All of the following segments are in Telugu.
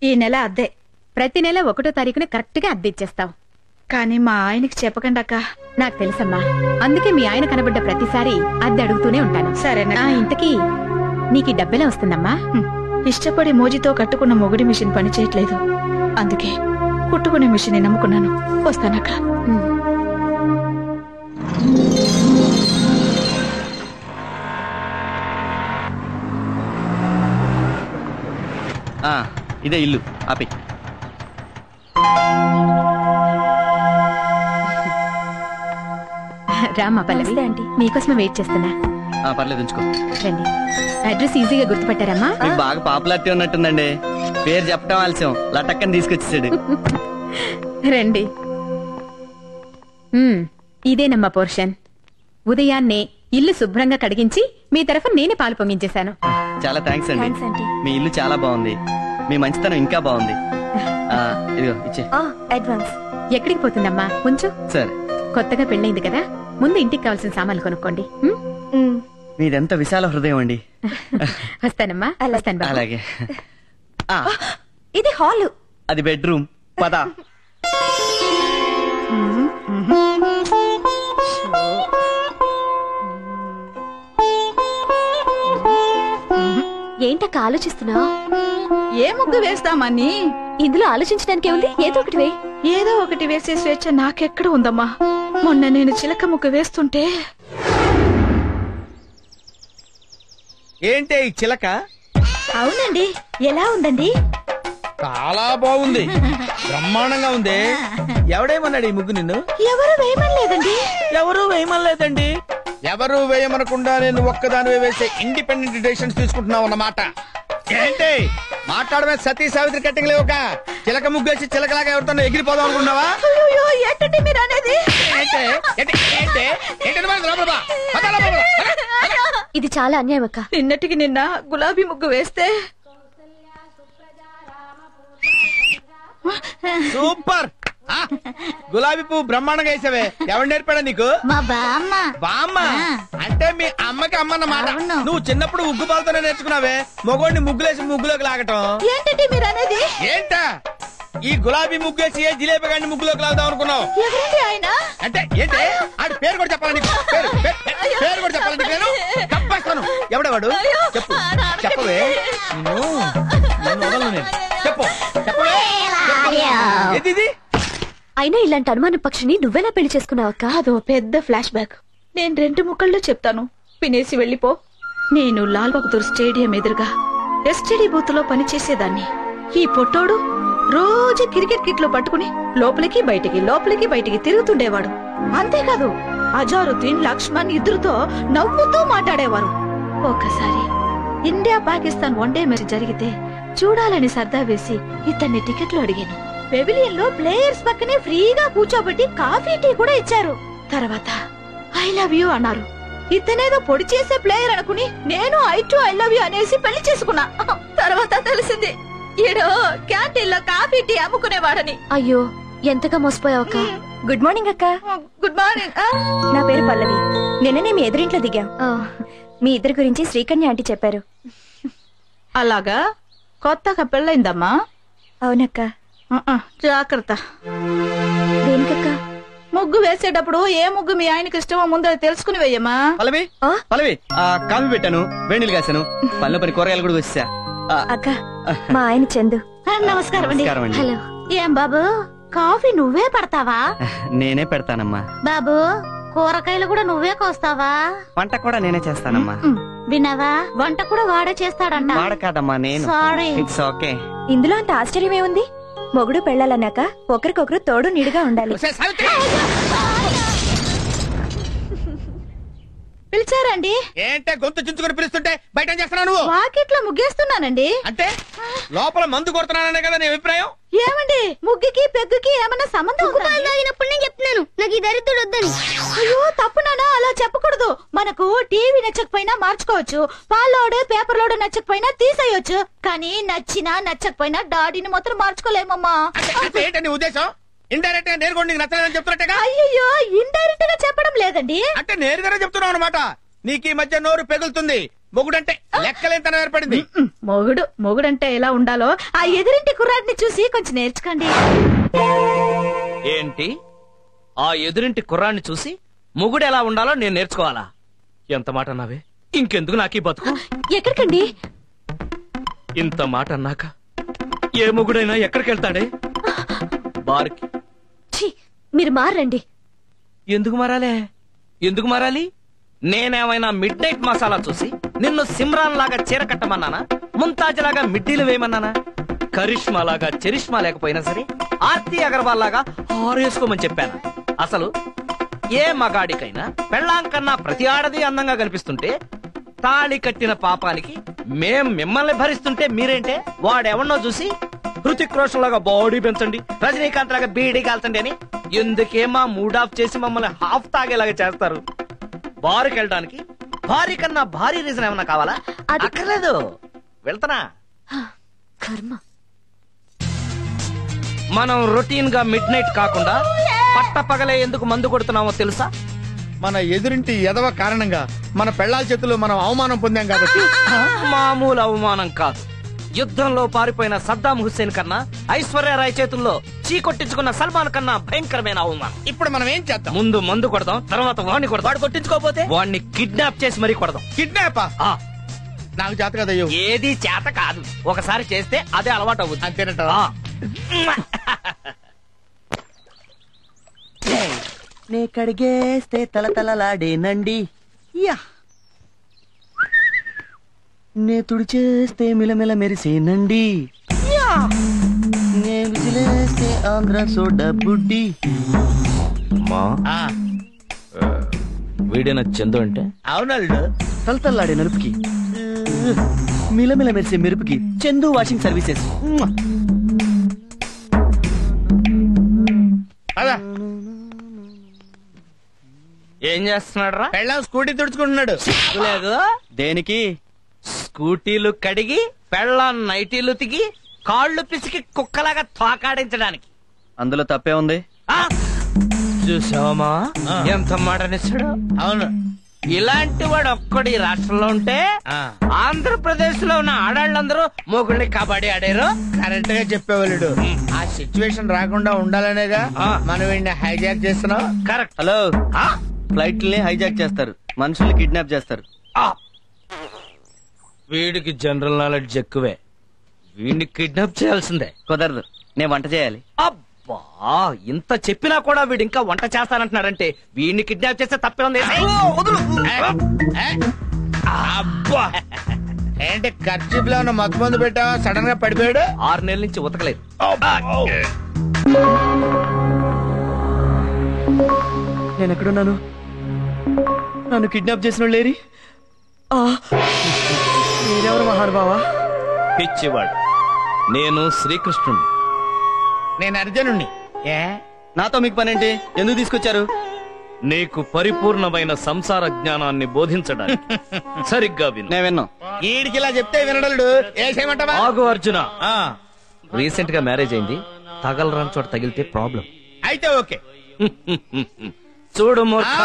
ఈ నెల అద్దె. ప్రతి నెల 1వ తారీఖున కరెక్ట్ గా అద్దె ఇచ్చేస్తాం. కానీ మా ఆయనకి చెప్పకండి అక్క. నాకు తెలుసమ్మా, అందుకే మీ ఆయన కనబడ్డ ప్రతిసారి అద్దె అడుగుతూనే ఉంటాను. సరేనా? ఇంతకీ నీకు ఈ డబ్బెలా వస్తుందమ్మా? ఇష్టపడి మోజీతో కట్టుకున్న మొగుడి మిషన్ పని చేయట్లేదు, అందుకే కుట్టుకునే మిషన్ నమ్ముకున్నాను. వస్తానక్క. ఇదే ఇల్లు. ఆపి. రామ్మా పల్లవి, మీకోసమే వెయిట్ చేస్తున్నా. పర్లేదు, ఉంచుకో. రండి. అడ్రస్ ఈజీగా గుర్తుపట్టారమ్మా? మీకు బాగా పాపులారిటీ ఉన్నట్టుందండి. పేరు చెప్పడం ఆలస్యం, లటక్కని తీసుకొచ్చేసాడు. రండి. ఇదేనమ్మా పోర్షన్. ఉదయాన్నే ఇల్లు శుభ్రంగా కడిగించి మీ తరఫున నేనే పాలు పొంగించేశాను. చాలా థ్యాంక్స్ అండి. మీ ఇల్లు చాలా బాగుంది, మీ మంచితనం ఇంకా బాగుంది. ఇదిగో ఇచ్చే. అడ్వాన్స్. ఎక్కడికి పోతుందమ్మా? కొంచెం సరే. కొత్తగా పెళ్ళైంది కదా, ముందు ఇంటికి కావాల్సిన సామాన్లు కొనుక్కోండి. మీదెంత విశాల హృదయం అండి. వస్తానమ్మా. వస్తాను. అలాగే. ఇది హాలు, అది బెడ్రూమ్. పద. ఏంటక్క ఆలోచిస్తున్నావు? ఏ ముగ్గు వేస్తామని. ఇందులో ఆలోచించడానికి ఉంది, ఏదో ఒకటి వే. ఏదో ఒకటి వేసే స్వేచ్ఛ నాకెక్కడ ఉందమ్మా. మొన్న నేను చిలక ముగ్గు వేస్తుంటే. ఏంటే ఈ చిలక? అవునండి, ఎలా ఉందండి? చాలా బాగుంది, బ్రహ్మాండంగా ఉంది. ఎవడేమన్నాడు ఈ ముగ్గు నిన్ను? ఎవరు వేయమనలేదండి. ఎవరు వేయమనలేదండి. ఎవరు వేయమనకుండా నేను ఒక్కదాని వేసే ఇండిపెండెంట్ డెసిషన్స్ తీసుకుంటున్నావు అన్నమాట. ఏంటి మాట్లాడమే? సతీ సావిత్రి కట్టింగ్ లేవుక చిలక ముగ్గేసి చిలకలాగా ఎవరితో ఎగిరిపోదాం అనుకున్నావా? ఏంటండి మీరు అనేది? ఇది చాలా అన్యాయం అక్క. నిన్నటికి నిన్న గులాబీ ముగ్గు వేస్తే సూపర్. గులాబీ పువ్వు బ్రహ్మాండంగా వేసావే. ఎవరు నేర్పాడా నీకు? మా బామ్మ. బామ్మ అంటే మీ అమ్మకి అమ్మన్నమాట. నువ్వు చిన్నప్పుడు ఉగ్గు పాలతోనే నేర్చుకున్నావే మగోడిని ముగ్గులేసి ముగ్గులోకి లాగటం. ఏంటండి మీరు అనేది? ఏంటా ఈ గులాబీ ముగ్గేసి ఏ జిలేబీ గాడిని ముగ్గులోకి లాగుదాం అనుకున్నావు? ఎవరండి ఆయన? అంటే ఏంటి ఆడి పేరు కూడా చెప్పాలని పేరు కూడా చెప్పాలని నేను తప్పేస్తాను. ఎవడవాడు? చెప్పు, చెప్పవే. చెప్పు, చెప్పవే. ఏది? అయినా ఇలాంటి అనుమాన పక్షిని నువ్వెలా పెళ్లి చేసుకున్నావు అక్క? అదో పెద్ద ఫ్లాష్ బ్యాక్. నేను 2 ముక్కల్లో చెప్తాను, వినేసి వెళ్ళిపో. నేను లాల్ బహదూర్ స్టేడియం ఎదురుగా ఎస్టీడీ బూత్ లో పనిచేసేదాన్ని. ఈ పొట్టోడు రోజు క్రికెట్ కిట్ లో పట్టుకుని లోపలికి బయటికి తిరుగుతుండేవాడు. అంతేకాదు అజారుద్దీన్, లక్ష్మణ్ ఇద్దరితో నవ్వుతూ మాట్లాడేవారు. ఒకసారి ఇండియా పాకిస్తాన్ వన్డే మ్యాచ్ జరిగితే చూడాలని సర్దా వేసి ఇతన్ని టికెట్లు అడిగాను. పెవిలియన్ లో ప్లేయర్స్ పక్కనే ఫ్రీగా కూర్చోబెట్టి కాఫీ టీ కూడా ఇచ్చారు. తర్వాత ఐ లవ్ యూ అన్నారు. ఇతనేదో పొడి చేసే ప్లేయర్ అనుకుని నేను ఐ లవ్ యూ అనేసి పెళ్లి చేసుకున్నా. తర్వాత తెలిసింది ఈడో క్యాంటీన్ లో కాఫీ టీ అమ్ముకునేవాడని. అయ్యో, ఎంతగా మోసపోయావు అక్క. గుడ్ మార్నింగ్ అక్క. Good morning. నా పేరు పల్లవి. నిన్ననే మీ ఎదురింట్లో దిగాం. మీ ఇద్దరి గురించి శ్రీకన్య ఆంటీ చెప్పారు. అలాగా? కొత్తగా పెళ్ళైందమ్మా? అవునక్క. జాగ్రత్త. దేనికక్క? ముగ్గు వేసేటప్పుడు ఏ ముగ్గు మీ ఆయనకి ఇష్టమో ముందు తెలుసుకుని వేయమ్మా. పల్లవి, పల్లవి, కాఫీ పెట్టాను, వేణీలు కాశాను, పల్లె పని కూరగాయలు కూడా వచ్చా. అక్క, మా ఆయన చందు. నమస్కారం అండి. హలో. ఏం బాబు, కాఫీ నువ్వే పడతావా? నేనే పెడతానమ్మా. బాబు, కూరగాయలు కూడా నువ్వే కోస్తావా? వంట కూడా నేనే చేస్తానమ్మా. విన్నావా, వంట కూడా వాడే చేస్తాడంట. వాడ కాదమ్మా, నేను. సారీ. It's okay. ఇందులో అంత ఆశ్చర్యమే ఉంది? మొగుడు పెళ్ళాలన్నాక ఒకరికొకరు తోడు నీడుగా ఉండాలి. పిలిచారండి? ఏంటే గొంతు చించుకొని పిలుస్తుంటే బయట చేస్తున్నావు నువ్వు? వాకిట్లో ముగ్గేస్తున్నానండి. అంటే లోపల మందు కొడుతున్నాననే కదా నీ అభిప్రాయం? ఏమండి, ముగ్గుకి పెగ్గుకి ఏమన్నా సంబంధం ఉందా? నేను చెప్తున్నాను, నాకు ఈ దరిద్రుడు వద్దని. అయ్యో తప్పునానా, అలా చెప్పకూడదు. మనకు టీవీ నచ్చకపోయినా మార్చుకోవచ్చు, పాలోడు పేపర్ లోడు నచ్చకపోయినా తీసేయొచ్చు, కానీ నచ్చినా నచ్చకపోయినా డాడీని మాత్రం మార్చుకోలేమమ్మా. ఏంటి నీ ఉద్దేశం? ఇండైరెక్ట్ గా నేరుగా నీకు నచ్చలేదని చెప్తున్నట్టుగా? అయ్యో, ఇండైరెక్ట్ గా చెప్పడం లేదండి. అంటే నేరుగానే చెప్తున్నావు అనమాట. నీకు ఈ మధ్య నోరు పెగులుతుంది, మొగుడంటే లెక్కలేంతనం ఏర్పడింది. మొగుడంటే ఎలా ఉండాలో ఆ ఎదురింటి కుర్రాడిని చూసి కొంచెం నేర్చుకోండి. ఏంటి? ఆ ఎదురింటి కుర్రాన్ని చూసి మొగుడు ఎలా ఉండాలో నేను నేర్చుకోవాలా? ఎంత మాట అన్నావే? ఇంకెందుకు నాకీ బతుకు? ఎక్కడికండి? ఇంత మాట అన్నాక ఏ మొగుడైనా ఎక్కడికి వెళ్తాడే? బార్కి. ఛీ, మీరు మారండి. ఎందుకు మారాలే? ఎందుకు మారాలి? నేనేమైనా మిడ్ నైట్ మసాలా చూసి నిన్ను సిమ్రాన్ లాగా చీర కట్టమన్నానా? ముంతాజ్ లాగా మిడ్డీలు వేయమన్నానా? కరిష్మా లాగా చరిష్మా లేకపోయినా సరే ఆర్తి అగర్వాల్ లాగా హారేసుకోమని చెప్పాను. అసలు ఏ మగాడికైనా పెళ్ళాం కన్నా ప్రతి ఆడది అందంగా కనిపిస్తుంటే తాళి కట్టిన పాపానికి మేం మిమ్మల్ని భరిస్తుంటే మీరేంటే వాడెవన్నో చూసి హృతిక్ రోషన్ లాగా బాడీ పెంచండి, రజనీకాంత్ లాగా బీడీ కాల్చండి అని ఎందుకే మా మూడ్ ఆఫ్ చేసి మమ్మల్ని హాఫ్ తాగేలాగా చేస్తారు? బారుకి వెళ్ళడానికి భారీ కన్నా భారీ రీజన్ ఏమన్నా కావాలా? అక్కర్లేదు, వెళ్తానా? కర్మ. మనం రొటీన్ గా మిడ్ నైట్ కాకుండా పట్ట పగలే ఎందుకు మందు కొడుతున్నామో తెలుసా? మన ఎదురింటి ఎదవ కారణంగా మన పెళ్ళాల చేతుల్లో మనం అవమానం పొందాం కాబట్టి. మామూలు అవమానం కాదు. యుద్ధంలో పారిపోయిన సద్దాం హుస్సేన్ కన్నా ఐశ్వర్యరాయ్ చేతుల్లో చీకొట్టించుకున్న సల్మాన్ కన్నా భయంకరమైన అవమానం. ఇప్పుడు మనం ఏం చేద్దాం? ముందు మందు కొడదాం, తర్వాత వాడిని కొడదాం. వాడు కొట్టించుకోకపోతే వాడిని కిడ్నాప్ చేసి మరీ కొడదాం. కిడ్నాపా? నాకు చేత కదయ్యో. ఏది చేత కాదు, ఒకసారి చేస్తే అదే అలవాటు అవుతుంది. అంతేనట. నే కడిగేస్తే తలతలలాడేనండి, నే తుడిచేస్తే మిలమిల మెరిసేనండి, నే విజిలేస్తే ఆంధ్ర సోడా బుడ్డి. వీడేనా చందు అంటే? అవునల్డు. తలతల్లాడే నలుపుకి, మిలమిల మెరిసే మెరుపుకి చందు వాషింగ్ సర్వీసెస్. అదా ఏం చేస్తున్నాడు రా? పెళ్ళాం స్కూటీ తుడుచుకుంటున్నాడు. లేదు, దేనికి? స్కూటీలు కడిగి పెళ్ళాం నైటీలు తిగి కాళ్ళు పిసికి కుక్కలాగా తోకాడించడానికి. అందులో తప్పే ఉంది. చూసావమ్మా ఎంత మాటనిస్తాడు? అవును. ఇలాంటి వాడు ఒక్కడి రాష్ట్రంలో ఉంటే ఆంధ్రప్రదేశ్ లో ఉన్న ఆడాళ్ళందరూ మొగుళ్ళని కబడ్డీ ఆడారు. కరెక్ట్ గా చెప్పేవాళ్ళు. ఆ సిచ్యువేషన్ రాకుండా ఉండాలనేగా మనం వీడిని హైజాక్ చేస్తున్నాం. కరెక్ట్. హలో, ఫ్లైట్లని హైజాక్ చేస్తారు, మనుషుల్ని కిడ్నాప్ చేస్తారు. వీడికి జనరల్ నాలెడ్జ్ ఎక్కువే. వీడిని కిడ్నాప్ చేయాల్సిందే. కుదరదు, నేను వంట చేయాలి. అబ్బా, ఇంత చెప్పినా కూడా వీడు ఇంకా వంట చేస్తానంటున్నాడంటే వీడిని కిడ్నాప్ చేస్తే తప్పే ఉంది. అబ్బా, ఏంటి ఖర్చీప్ లో ఉన్న మత్తు మందు పెట్టావా? సడన్ గా పడిపోయాడు. 6 నెలల నుంచి ఉతకలేదు. నేను ఎక్కడున్నాను? నన్ను కిడ్నాప్ చేసిన వాళ్ళు లేరి? మీరెవరు మహానుభావా? పిచ్చివాడు. నేను శ్రీకృష్ణుడు. నేను అర్జునుణ్ణి. నాతో మీకు పనేంటి? ఎందుకు తీసుకొచ్చారు? నీకు పరిపూర్ణమైన సంసార జ్ఞానాన్ని బోధించడానికి. సరిగ్గా విను. నేను విన్నా. ఈడికి ఇలా చెప్తే వినడలుడు. ఏ చేయమంటావా? ఆగు అర్జున. రీసెంట్ గా మ్యారేజ్ అయింది. తగలరాని చోట తగిలితే ప్రాబ్లం. అయితే ఓకే. చూడు మూర్ఖ,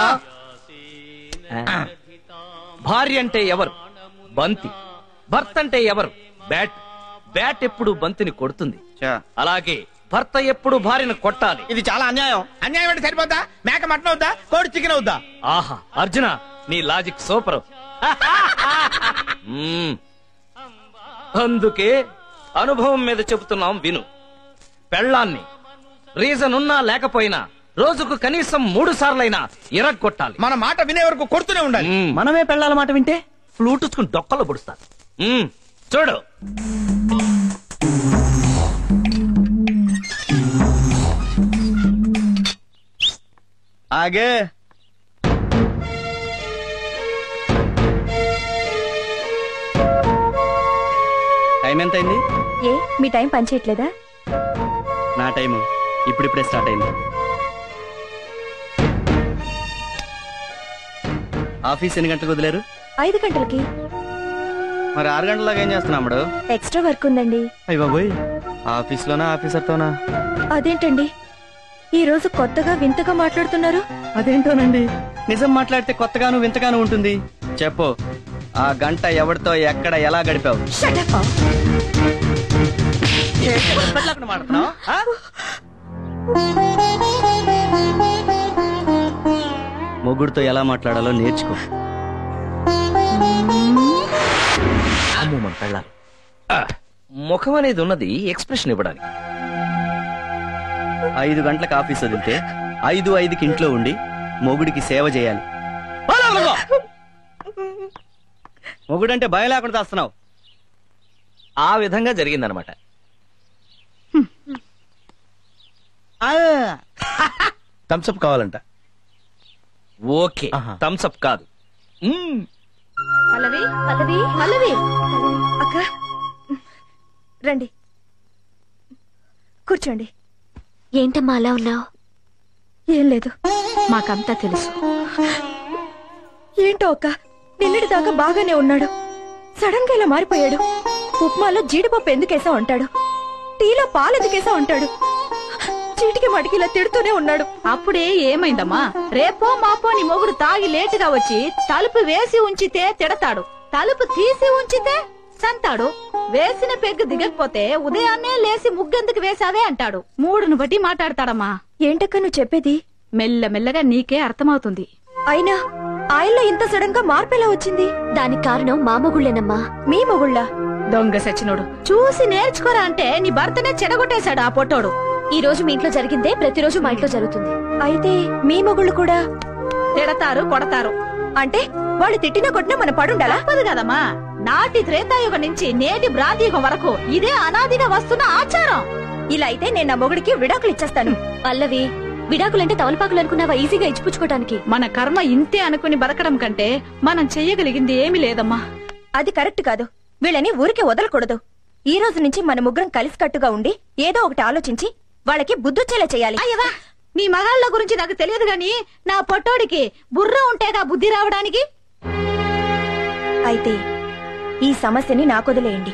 భార్య అంటే ఎవరు? బంతి. భర్త అంటే ఎవరు? బ్యాట్. బ్యాట్ ఎప్పుడు బంతిని కొడుతుంది. అలాగే భర్త ఎప్పుడు భార్యను కొట్టాలి. ఇది చాలా అన్యాయం. అన్యాయం అంటే సరిపోతా? మేక మటన్ అవుతా, కోడి చికెన్ అవుతా? ఆహా అర్జున, నీ లాజిక్ సూపర్. అందుకే అనుభవం మీద చెబుతున్నాం విను. పెళ్ళాన్ని రీజన్ ఉన్నా లేకపోయినా రోజుకు కనీసం 3 సార్లైనా ఇరగొట్టాలి. మన మాట వినే వరకు కొడుతూనే ఉండాలి. మనమే పెళ్ళాల మాట వింటే ఫ్లూట్ ఉచ్చుకుని డొక్కలో పొడుస్తారు. చూడు, ఆగే. టైం ఎంత అయింది? ఏ మీ టైం పనిచేయట్లేదా? నా టైము ఇప్పుడిప్పుడే స్టార్ట్ అయింది. ఆఫీస్ ఎన్ని గంటలకు వదిలేరు? 5 గంటలకి. మరి 6 గంటలలాగా ఏం చేస్తున్నాడు? ఎక్స్ట్రా వర్క్ ఉందండి. అయ్య బాబోయ్, ఆఫీస్ లోనా ఆఫీసర్ తోనా? అదేంటండి ఈ రోజు కొత్తగా వింతగా మాట్లాడుతున్నారు? అదేంటోనండి, నిజం మాట్లాడితే కొత్తగాను వింతగాను ఉంటుంది. చెప్పు, ఆ గంట ఎవరితో ఎక్కడ ఎలా గడిపావు? మొగుడుతో ఎలా మాట్లాడాలో నేర్చుకో. అమ్మో మన పెళ్ళాలి. ముఖం అనేది ఉన్నది ఎక్స్ప్రెషన్ ఇవ్వడానికి. 5 గంటలకు ఆఫీస్ వదిలితే 5:05కి ఇంట్లో ఉండి మొగుడికి సేవ చేయాలి. మొగుడంటే భయం లేకుండా చేస్తున్నావు. ఆ విధంగా జరిగిందనమాట. థమ్స్అప్ కావాలంట. ఓకే, థమ్స్అప్ కాదు. పల్లవి పల్లవి పల్లవి అక్క రండి, కూర్చోండి. ఏంటమ్మా అలా ఉన్నావు? ఏం లేదు, మాకంతా తెలుసు. ఏంటో అక్క, నిన్నటి దాకా బాగానే ఉన్నాడు, సడన్ గా ఇలా మారిపోయాడు. ఉప్మాలో జీడిపప్పు ఎందుకేసా ఉంటాడు, టీలో పాలు ఎందుకేసా ఉంటాడు, చీటికి మటికి ఇలా తిడుతూనే ఉన్నాడు. అప్పుడే ఏమైందమ్మా? రేపో మాపో నీ మొగుడు తాగి లేటుగా వచ్చి తలుపు వేసి ఉంచితే తిడతాడు, తలుపు తీసి ఉంచితే సంతాడు. వేసిన పెగ్గు దిగకపోతే ఉదయాన్నే లేసి ముగ్గెందుకు వేసావే అంటాడు. మూడును బట్టి మాట్లాడతాడమ్మా. ఏంటక్క నువ్వు చెప్పేది? మెల్లమెల్లగా నీకే అర్థమవుతుంది. అయినా ఆయనలో ఇంత సడన్ గా మార్పు ఎలా వచ్చింది? దానికి కారణం మా మొగుళ్ళేనమ్మా. మీ మొగుళ్ళ? దొంగ సచ్చినోడు. చూసి నేర్చుకోరా అంటే నీ భర్తనే చెడగొట్టేశాడు ఆ పొట్టోడు. ఈ రోజు మీ ఇంట్లో జరిగిందే ప్రతిరోజు మా ఇంట్లో జరుగుతుంది. అయితే మీ మొగుళ్ళు కూడా తిడతారు, కొడతారు. అంటే వాళ్ళు తిట్టినా కొట్టినా మన పడుండాలా? తప్పదు కదమ్మా. నాటి త్రేతాయుగం నుంచి నేటి భ్రాంతియుగం వరకు ఇదే అనాదిగా వస్తున్న ఆచారం. ఇలా అయితే నేను నా మొగుడికి విడాకులు ఇచ్చేస్తాను. పల్లవి, విడాకులంటే తమలపాకులు అనుకున్నావా ఈజీగా ఇచ్చిపుచ్చుకోవడానికి? మన కర్మ ఇంతే అనుకుని బతకడం కంటే మనం చెయ్యగలిగింది ఏమీ లేదమ్మా. అది కరెక్ట్ కాదు. వీళ్ళని ఊరికే వదలకూడదు. ఈ రోజు నుంచి మన ముగ్గురం కలిసికట్టుగా ఉండి ఏదో ఒకటి ఆలోచించి వాళ్ళకి బుద్ధొచ్చేలా చేయాలి. అయ్యవా, నీ మగాళ్ళ గురించి నాకు తెలియదు గాని నా పొట్టోడికి బుర్ర ఉంటేగా బుద్ధి రావడానికి. అయితే ఈ సమస్యని నాకొదిలేయండి.